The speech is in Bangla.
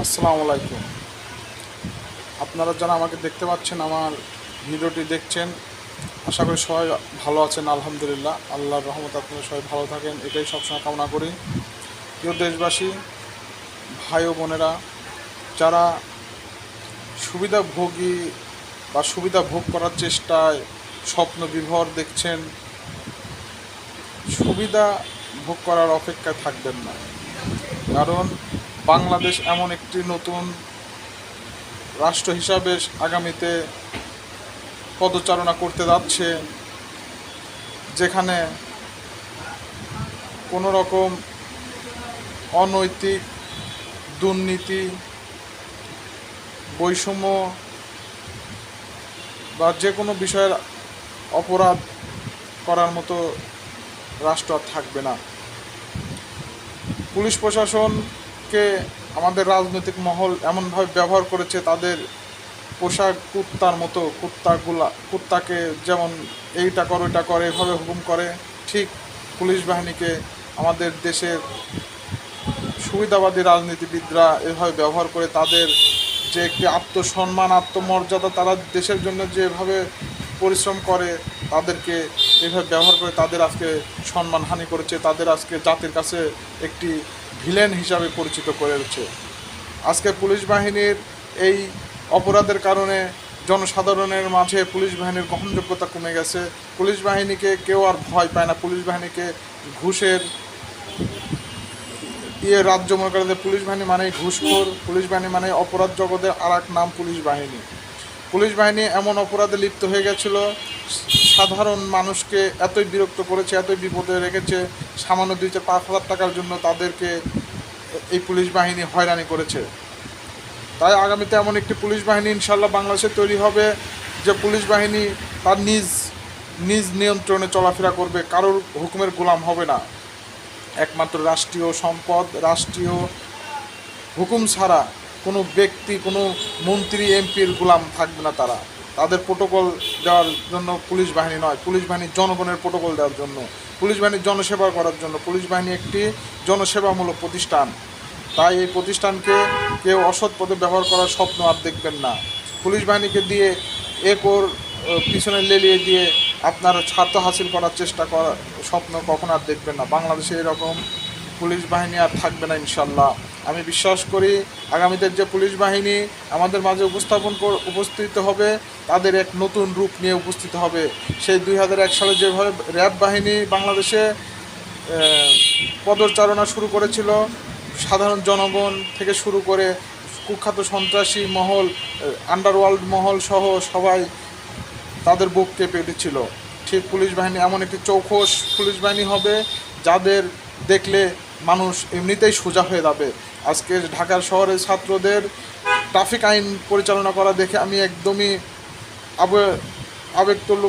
আসসালামু আলাইকুম। আপনারা যারা আমাকে দেখতে পাচ্ছেন, আমার ভিডিওটি দেখছেন, আশা করি সবাই ভালো আছেন। আলহামদুলিল্লাহ, আল্লাহর রহমতে আপনারা সবাই ভালো থাকেন, এটাই সবসময় কামনা করি। প্রিয় দেশবাসী, ভাই ও বোনেরা, যারা সুবিধাভোগী বা সুবিধা ভোগ করার চেষ্টায় স্বপ্ন বিভোর দেখছেন, সুবিধা ভোগ করার অপেক্ষায় থাকবেন না। কারণ বাংলাদেশ এমন একটি নতুন রাষ্ট্র হিসাবে আগামীতে পদচারণা করতে যাচ্ছে, যেখানে কোনো রকম অনৈতিক দুর্নীতি, বৈষম্য বা যে কোনো বিষয়ের অপরাধ করার মতো রাষ্ট্র আর থাকবে না। পুলিশ প্রশাসনকে আমাদের রাজনৈতিক মহল এমনভাবে ব্যবহার করেছে, তাদের পোশাক কুত্তার মতো, কুত্তাকে যেমন এইটা কর ওইটা করে এভাবে হুকুম করে, ঠিক পুলিশ বাহিনীকে আমাদের দেশের সুবিধাবাদী রাজনীতিবিদরা এভাবে ব্যবহার করে তাদের যে একটি আত্মসম্মান, আত্মমর্যাদা, তারা দেশের জন্য যেভাবে পরিশ্রম করে, তাদেরকে এভাবে ব্যবহার করে তাদের আজকে সম্মানহানি করেছে, তাদের আজকে জাতির কাছে একটি ভিলেন হিসাবে পরিচিত করেছে। আজকে পুলিশ বাহিনীর এই অপরাধের কারণে জনসাধারণের মাঝে পুলিশ বাহিনীর গ্রহণযোগ্যতা কমে গেছে। পুলিশ বাহিনীকে কেউ আর ভয় পায় না। পুলিশ বাহিনীকে ঘুষের রাজ্য মনে করে যে পুলিশ বাহিনী মানে ঘুষখোর, পুলিশ বাহিনী মানে অপরাধ জগতের আর এক নাম পুলিশ বাহিনী। পুলিশ বাহিনী এমন অপরাধে লিপ্ত হয়ে গেছিল, সাধারণ মানুষকে এতই বিরক্ত করেছে, এতই বিপদে রেখেছে, সামান্য 2-5 হাজার টাকার জন্য তাদেরকে এই পুলিশ বাহিনী হয়রানি করেছে। তাই আগামীতে এমন একটি পুলিশ বাহিনী ইনশাল্লাহ বাংলাদেশে তৈরি হবে, যে পুলিশ বাহিনী তার নিজ নিজ নিয়ন্ত্রণে চলাফেরা করবে, কারোর হুকুমের গোলাম হবে না। একমাত্র রাষ্ট্রীয় সম্পদ, রাষ্ট্রীয় হুকুম ছাড়া কোনো ব্যক্তি, কোনো মন্ত্রী, এমপির গোলাম থাকবে না তারা। তাদের প্রোটোকল দেওয়ার জন্য পুলিশ বাহিনী নয়, পুলিশ বাহিনী জনগণের প্রোটোকল দেওয়ার জন্য, পুলিশ বাহিনীর জনসেবা করার জন্য। পুলিশ বাহিনী একটি জনসেবামূলক প্রতিষ্ঠান। তাই এই প্রতিষ্ঠানকে কেউ অসৎ পথে ব্যবহার করার স্বপ্ন আর দেখবেন না। পুলিশ বাহিনীকে দিয়ে ওর পিছনে লেলিয়ে দিয়ে আপনার স্বার্থ হাসিল করার চেষ্টা করার স্বপ্ন কখন আর দেখবেন না। বাংলাদেশে এরকম পুলিশ বাহিনী আর থাকবে না ইনশাল্লাহ। আমি বিশ্বাস করি আগামীতে যে পুলিশ বাহিনী আমাদের মাঝে উপস্থিত হবে, তাদের এক নতুন রূপ নিয়ে উপস্থিত হবে। সেই 2001 সালে যেভাবে র্যাব বাহিনী বাংলাদেশে পদচারণা শুরু করেছিল, সাধারণ জনগণ থেকে শুরু করে কুখ্যাত সন্ত্রাসী মহল, আন্ডারওয়ার্ল্ড মহল সহ সবাই তাদের বুক কেঁপে উঠেছিল, ঠিক পুলিশ বাহিনী এমন একটি চৌখস পুলিশ বাহিনী হবে যাদের দেখলে মানুষ এমনিতেই সোজা হয়ে যাবে। আজকে ঢাকার শহরের ছাত্রদের ট্রাফিক আইন পরিচালনা করা দেখে আমি একদমই আবেগতুল্য